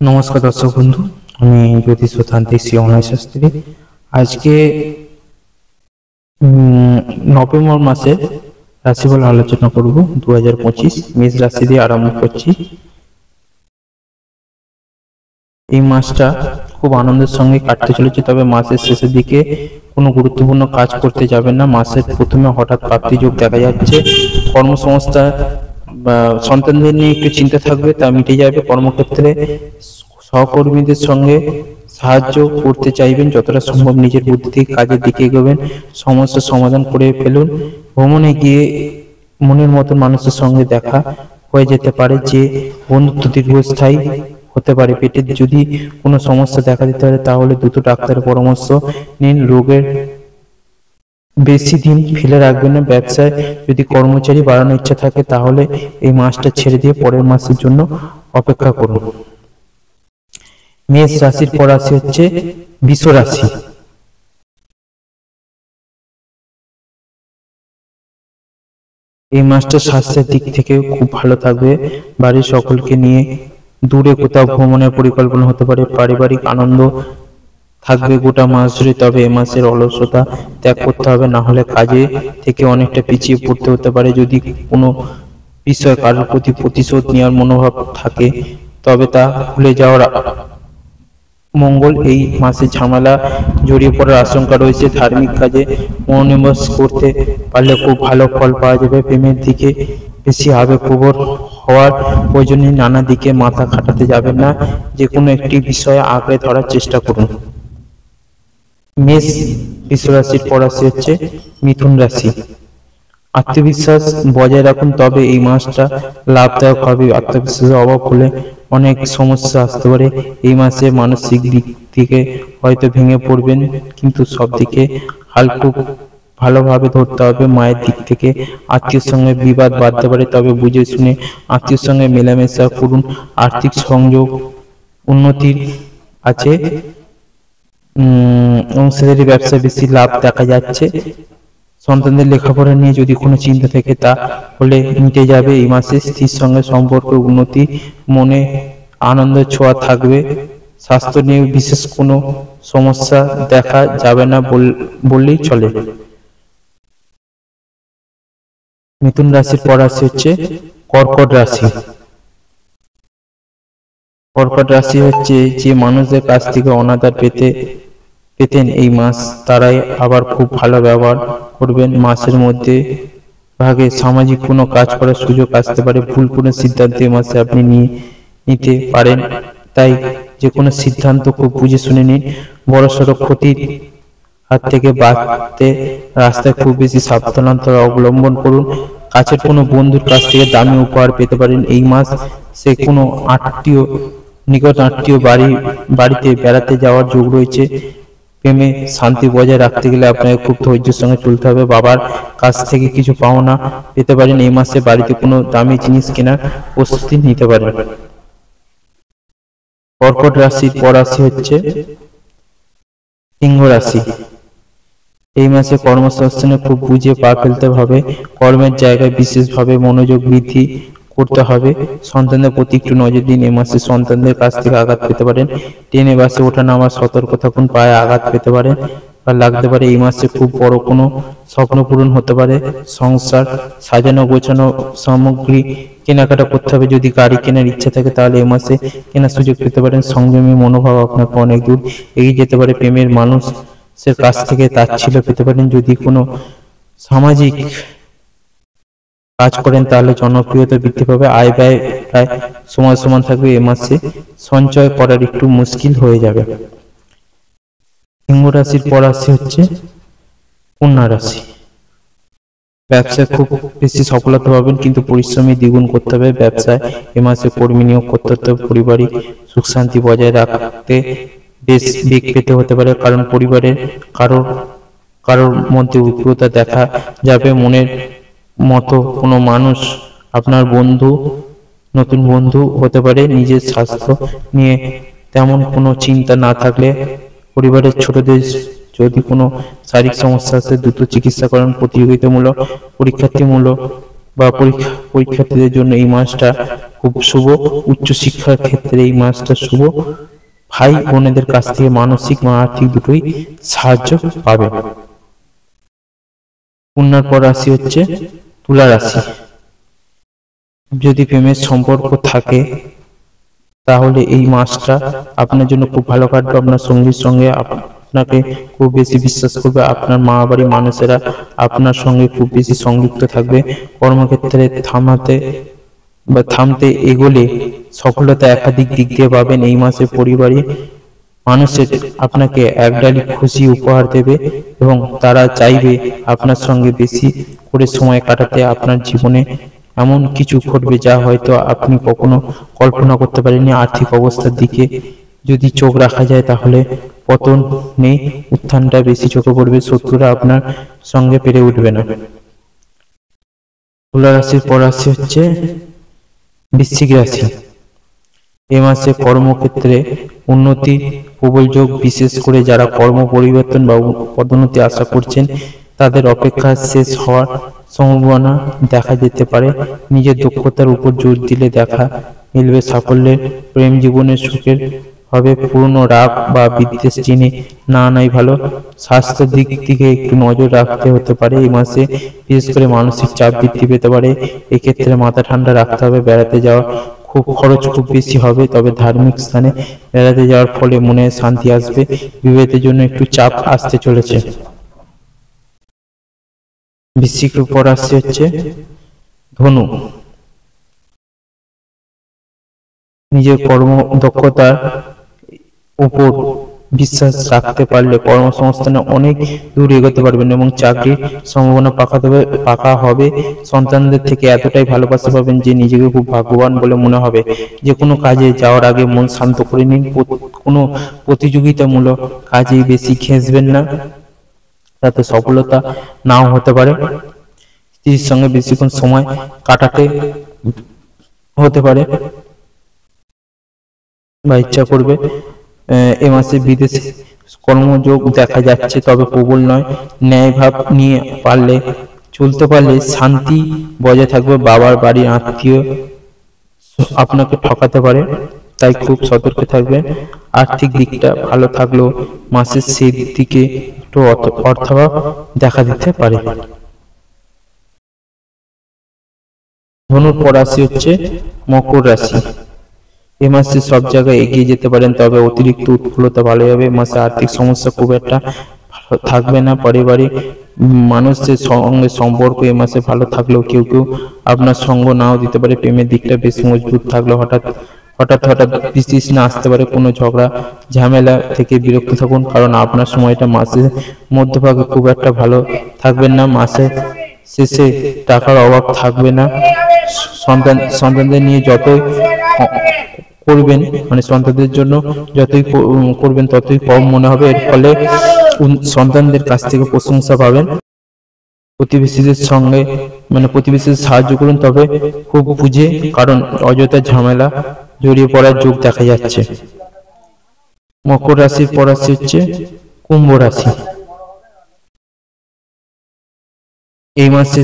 নমস্কার দর্শক বন্ধু, আমি জ্যোতিষ ও তান্ত্রিক শ্রী অনয় শাস্ত্রী। আজকে নভেম্বর মাসের রাশিফল আলোচনা করব। 2025 মেষ রাশি দিয়ে আরম্ভ করছি। এই মাসটা খুব আনন্দের সঙ্গে কাটতে চলেছে, তবে মাসের শেষের দিকে কোনো গুরুত্বপূর্ণ কাজ করতে যাবেন না। মাসের প্রথমে হঠাৎ প্রাপ্তি যোগ দেখা যাচ্ছে। কর্মসংস্থা বা সন্তানদের নিয়ে একটু চিন্তা থাকবে, তা মিটে যাবে। কর্মক্ষেত্রে সহকর্মীদের সঙ্গে সাহায্য করতে চাইবেন, যতটা সম্ভব নিজের বুদ্ধি থেকে কাজের দিকে এগোবেন, সমস্যার সমাধান করে ফেলুন। ভ্রমণে গিয়ে মনের মতন মানুষের সঙ্গে দেখা হয়ে যেতে পারে, যে বন্ধুত্ব দীর্ঘস্থায়ী হতে পারে। পেটের যদি কোনো সমস্যা দেখা দিতে পারে তাহলে দ্রুত ডাক্তারের পরামর্শ নিন। রোগের বেশি দিন ফেলে রাখবেন না। ব্যবসায় যদি কর্মচারী বাড়ানোর ইচ্ছা থাকে তাহলে এই মাসটা ছেড়ে দিয়ে পরের মাসের জন্য অপেক্ষা করুন। মেষ রাশির পর রাশি হচ্ছে বৃষ রাশি। এই মাসটা স্বাস্থ্যের দিক থেকে খুব ভালো থাকবে। বাড়ির সকলকে নিয়ে দূরে কোথাও ভ্রমণের পরিকল্পনা হতে পারে। পারিবারিক আনন্দ থাকবে গোটা মাস জুড়ে। তবে এ মাসের অলসতা ত্যাগ করতে হবে, না হলে কাজে থেকে অনেকটা পিছিয়ে পড়তে হতে পারে। যদি কোনো বিষয় কারোর প্রতি প্রতিশোধ নেওয়ার মনোভাব থাকে তবে তা ভুলে যাওয়ার মঙ্গল। এই মাসে ঝামেলা জড়িয়ে পড়ার আশঙ্কা রয়েছে। ধার্মিক কাজে মনোনিবেশ করতে পারলে খুব ভালো ফল পাওয়া যাবে। প্রেমের দিকে বেশি আবেগপ্রবণ হওয়ার প্রয়োজনে নানা দিকে মাথা খাটাতে যাবেন না। যে কোনো একটি বিষয়ে আঁকড়ে ধরার চেষ্টা করুন। মেষ বৃষ রাশির পর রাশি হচ্ছে মিথুন রাশি। আত্মবিশ্বাস বজায় রাখুন, তবে এই মাসটা লাভদায়ক হবে। আত্মবিশ্বাসের অভাব হলে অনেক সমস্যা আসতে পারে। এই মাসে মানসিক দিক থেকে হয়তো ভেঙে পড়বেন, কিন্তু সব দিকে হাল খুব ভালোভাবে ধরতে হবে। মায়ের দিক থেকে আত্মীয়র সঙ্গে বিবাদ বাড়তে পারে, তবে বুঝে শুনে আত্মীয়র সঙ্গে মেলামেশা করুন। আর্থিক সংযোগ উন্নতির আছে। অংশীদারি ব্যবসায় বেশি লাভ দেখা যাচ্ছে। সন্তানদের লেখাপড়া নিয়ে যদি কোনো চিন্তা থাকে তা হলে মিটে যাবে। এই মাসে স্ত্রীর সঙ্গে সম্পর্ক উন্নতি, মনে আনন্দের ছোঁয়া থাকবে। স্বাস্থ্য নিয়ে বিশেষ কোনো সমস্যা দেখা যাবে না বললেই চলে। মিথুন রাশির পর রাশি হচ্ছে কর্কট রাশি। কর্কট রাশি হচ্ছে যে মানুষদের কাছ থেকে অনাদর পেতেন, এই মাস তারাই আবার খুব ভালো ব্যবহার করবেন। মাসের মধ্যে ভাগে সামাজিক কোনো কাজ করার সুযোগ আসতে পারে। ভুল কোনো সিদ্ধান্ত এই মাসে আপনি নিতে পারেন, তাই যে কোনো সিদ্ধান্ত খুব বুঝে শুনে নিন। বড়সড় ক্ষতির হাত থেকে বাঁচতে রাস্তায় খুব বেশি সাবধানতা অবলম্বন করুন। কাছের কোনো বন্ধুর কাছ থেকে দামি উপহার পেতে পারেন। এই মাস সে কোনো নিকট আত্মীয় বাড়িতে বেড়াতে যাওয়ার যোগ রয়েছে। প্রেমে শান্তি বজায় রাখতে গেলে আপনাকে খুব ধৈর্যের সঙ্গে চলতে হবে। বাবার কাছ থেকে কিছু পাওনা পেতে পারেন। এই মাসে বাড়িতে কোনো দামি জিনিস কেনার প্রস্তুতি নিতে পারেন। কর্কট রাশির পর রাশি হচ্ছে সিংহ রাশি। এই মাসে কর্মসংস্থানে খুব বুঝে পা ফেলতে হবে। কর্মের জায়গায় বিশেষভাবে মনোযোগ বৃদ্ধি করতে হবে। সন্তানদের প্রতি একটু নজর দিন। এই মাসে সন্তানদের কাছ থেকে আঘাত পেতে পারেন। ট্রেনে বাসে ওঠা নামার সতর্ক থাকুন, পায়ে আঘাত পেতে পারেন বা লাগতে পারে। এই মাসে খুব বড় কোনো স্বপ্ন পূরণ হতে পারে। সংসার সাজানো গোছানো সামগ্রী কেনাকাটা করতে হবে। যদি গাড়ি কেনার ইচ্ছা থাকে তাহলে এই মাসে কেনার সুযোগ পেতে পারেন। সংযমী মনোভাব আপনাকে অনেক দূর এগিয়ে যেতে পারে। প্রেমের মানুষের কাছ থেকে তাচ্ছিল্য পেতে পারেন। যদি কোনো সামাজিক কাজ করেন তাহলে জনপ্রিয়তা বৃদ্ধি পাবে। আয় ব্যয় প্রায় সমান সমান থাকবে। এ মাসে সঞ্চয় করার একটু মুশকিল হয়ে যাবে। সিংহ রাশির পর রাশি হচ্ছে কন্যা রাশি। ব্যবসায় খুব বেশি সফলতা পাবেন, কিন্তু পরিশ্রমী দ্বিগুণ করতে হবে। ব্যবসায় এ মাসে কর্মী নিয়োগ করতে হতে হবে। পারিবারিক সুখ শান্তি বজায় রাখতে বেশ বেগ পেতে হতে পারে, কারণ পরিবারের কারোর মধ্যে উগ্রতা দেখা যাবে। মনের মতো কোনো মানুষ আপনার নতুন বন্ধু হতে পারে। নিজের স্বাস্থ্য নিয়ে তেমন কোনো চিন্তা না থাকলে পরিবারের ছোটদের যদি কোনো শারীরিক সমস্যা আছে দ্রুত চিকিৎসা করেন। প্রতিযোগিতামূলক পরীক্ষার্থীমূলক বা পরীক্ষার্থীদের জন্য এই মাসটা খুব শুভ। উচ্চ শিক্ষার ক্ষেত্রে এই মাসটা শুভ। ভাই বোনেদের কাছ থেকে মানসিক বা আর্থিক দুটোই সাহায্য পাবে। কন্যার পর রাশি হচ্ছে তুলা রাশি। যদি প্রেমের সম্পর্ক থাকে তাহলে এই মাসটা আপনার জন্য খুব ভালো কাটবে। আপনার সঙ্গীর সঙ্গে আপনাকে খুব বেশি বিশ্বাস করবে। আপনার মা বাড়ির মানুষেরা আপনার সঙ্গে খুব বেশি সংযুক্ত থাকবে। কর্মক্ষেত্রে থামতে এগোলে সফলতা একাধিক দিক দিয়ে পাবেন। এই মাসে পরিবারে মানুষের আপনাকে একডালি খুশি উপহার দেবে এবং তারা চাইবে আপনার সঙ্গে বেশি করে সময় কাটাতে। আপনার জীবনে এমন কিছু ঘটবে যা হয়তো আপনি কখনো কল্পনা করতে পারেননি। আর্থিক অবস্থার দিকে যদি চোখ রাখা যায় তাহলে পতন নেই, উত্থানটা বেশি চোখে পড়বে। শত্রুরা আপনার সঙ্গে পেরে উঠবে না। তুলা রাশির পর রাশি হচ্ছে বৃশ্চিক রাশি। এ মাসে কর্মক্ষেত্রে উন্নতি প্রবল যোগ। বিশেষ করে যারা কর্ম পরিবর্তন বা পদোন্নতি আশা করছেন তাদের অপেক্ষা শেষ হওয়ার সম্ভাবনা দেখা যেতে পারে। নিজের দক্ষতার উপর জোর দিলে দেখা মিলবে সাফল্যের। প্রেম জীবনের সুখের হবে। পুরনো রাগ বা বিদ্বেষ চিনে না আনাই ভালো। স্বাস্থ্যের দিক থেকে একটু নজর রাখতে হতে পারে। এই মাসে বিশেষ করে মানসিক চাপ বৃদ্ধি পেতে পারে। এক্ষেত্রে মাথা ঠান্ডা রাখতে হবে। বেড়াতে যাওয়া খরচ খুব বেশি হবে, তবে ধার্মিক স্থানে বেড়াতে যাওয়ার ফলে মনে শান্তি আসবে। বিবাহের জন্য একটু চাপ আসতে চলেছে। বৃশ্চিকের পর রাশি হচ্ছে ধনু। নিজের কর্মদক্ষতার উপর বিশ্বাস রাখতে পারলে কর্মসংস্থানে অনেক দূর এগোতে পারবেন এবং চাকরির সম্ভাবনা পাকা হবে। সন্তানদের থেকে এতটাই ভালোবাসা পাবেন যে নিজেকে খুব ভাগ্যবান বলে মনে হবে। যে কোনো কাজে যাওয়ার আগে মন শান্ত করে নিন। কোনো প্রতিযোগিতামূলক কাজে বেশি ঘেঁষবেন না, তাতে সফলতা নাও হতে পারে। স্ত্রীর সঙ্গে বেশিক্ষণ সময় কাটাতে হতে পারে বা ইচ্ছা করবে। এ মাসে বিদেশে কর্মযোগ দেখা যাচ্ছে, তবে প্রবল নয়। ন্যায় ভাব নিয়ে চলতে পারলে শান্তি বজায় থাকবে। বাবার বাড়ির আত্মীয় আপনাকে ঠকাতে পারে, তাই খুব সতর্ক থাকবেন। আর্থিক দিকটা ভালো থাকলেও মাসের সেই দিকে একটু অর্থাভাব দেখা দিতে পারে। ধনুর পর রাশি হচ্ছে মকর রাশি। এ মাসে সব জায়গায় এগিয়ে যেতে পারেন, তবে অতিরিক্ত উৎফুল্লতা ভালো হবে। মাসে আর্থিক সমস্যা খুব একটা থাকবে না। পারিবারিক মানুষের সঙ্গে সম্পর্ক এ মাসে ভালো থাকলেও কেউ কেউ আপনার সঙ্গ নাও দিতে পারে। প্রেমের দিকটা বেশ মজবুত থাকলেও হঠাৎ বিতৃষ্ণা আসতে পারে। কোনো ঝগড়া ঝামেলা থেকে বিরক্ত থাকুন, কারণ আপনার সময়টা মাসের মধ্যভাগে খুব একটা থাকবেন না। মাসের শেষে টাকার অভাব থাকবে না। সন্তানদের নিয়ে যতই করবেন, সন্তানদের জন্য যতই করবেন ততই কম মনে হবে। এর ফলে সন্তানদের কাছ থেকে প্রশংসা পাবেন। প্রতিবেশীদের সাহায্য করুন, তবে খুব বুঝে, কারণ অযথা ঝামেলা জড়িয়ে পড়ার যোগ দেখা যাচ্ছে। মকর রাশির পর রাশি হচ্ছে কুম্ভ রাশি। এই মাসে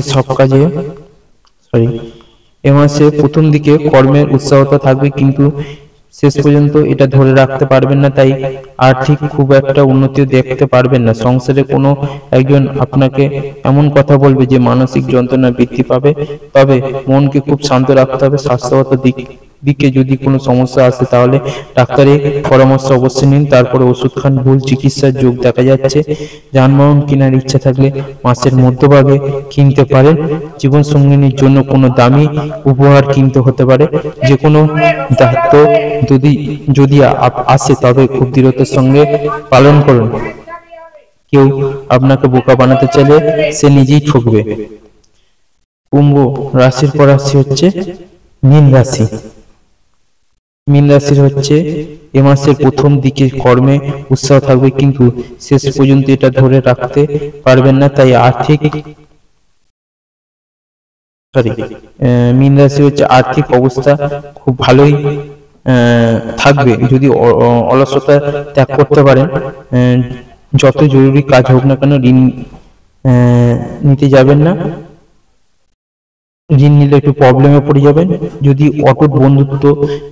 এ মাসে প্রথম দিকে কর্মের উৎসাহতা থাকবে, কিন্তু শেষ পর্যন্ত এটা ধরে রাখতে পারবেন না, তাই আর্থিক খুব একটা উন্নতিও দেখতে পারবেন না। সংসারে কোনো একজন আপনাকে এমন কথা বলবে যে মানসিক যন্ত্রণা বৃদ্ধি পাবে, তবে মনকে খুব শান্ত রাখতে হবে। স্বাস্থ্যগত দিকে যদি কোনো সমস্যা আসে তাহলে ডাক্তারের পরামর্শ অবশ্যই নিন, তারপরে ওষুধ খান। ভুল চিকিৎসার যোগ দেখা যাচ্ছে। যানবাহন কেনার ইচ্ছা থাকলে মাসের মধ্যভাগে কিনতে পারেন। জীবন সঙ্গিনীর জন্য কোনো দামি উপহার কিনতে হতে পারে। যে কোনো দায়িত্ব যদি আসে তবে খুব দৃঢ়তার সঙ্গে পালন করুন। কেউ আপনাকে বোকা বানাতে চাইলে সে নিজেই ঠকবে। কুম্ভ রাশির পর রাশি হচ্ছে মীন রাশি। মীন রাশির হচ্ছে এ মাসের প্রথম দিকে কর্মে উৎসাহ থাকবে, কিন্তু শেষ পর্যন্ত এটা ধরে রাখতে পারবেন না, তাই মীন রাশি হচ্ছে আর্থিক অবস্থা খুব ভালোই থাকবে যদি অলসতা ত্যাগ করতে পারেন। যত জরুরি কাজ হোক না কেন ঋণ নিতে যাবেন না। ঋণ নিলে একটু প্রবলেমে পড়ে যাবেন। যদি অটুট বন্ধুত্ব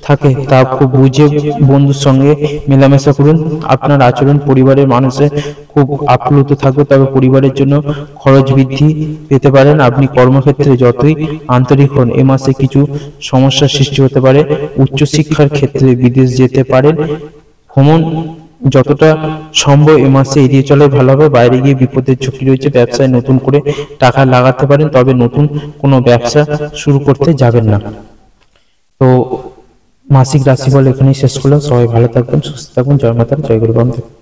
থাকে তা খুব বুঝে বন্ধুর সঙ্গে মেলামেশা করুন। আপনার আচরণ পরিবারের মানুষের খুব আপ্লুত থাকবে, তবে পরিবারের জন্য খরচ বৃদ্ধি পেতে পারেন। আপনি কর্মক্ষেত্রে যতই আন্তরিক হন, এ মাসে কিছু সমস্যার সৃষ্টি হতে পারে। উচ্চশিক্ষার ক্ষেত্রে বিদেশ যেতে পারেন। ভ্রমণ যতটা সম্ভব এ মাসে এড়িয়ে চলে ভালো হবে। বাইরে গিয়ে বিপদের ঝুঁকি রয়েছে। ব্যবসায় নতুন করে টাকা লাগাতে পারেন, তবে নতুন কোনো ব্যবসা শুরু করতে যাবেন না। তো মাসিক রাশিফল এখানেই শেষ করলাম। সবাই ভালো থাকবেন, সুস্থ থাকবেন। জয় মাতার, জয় গুরু বামদেব।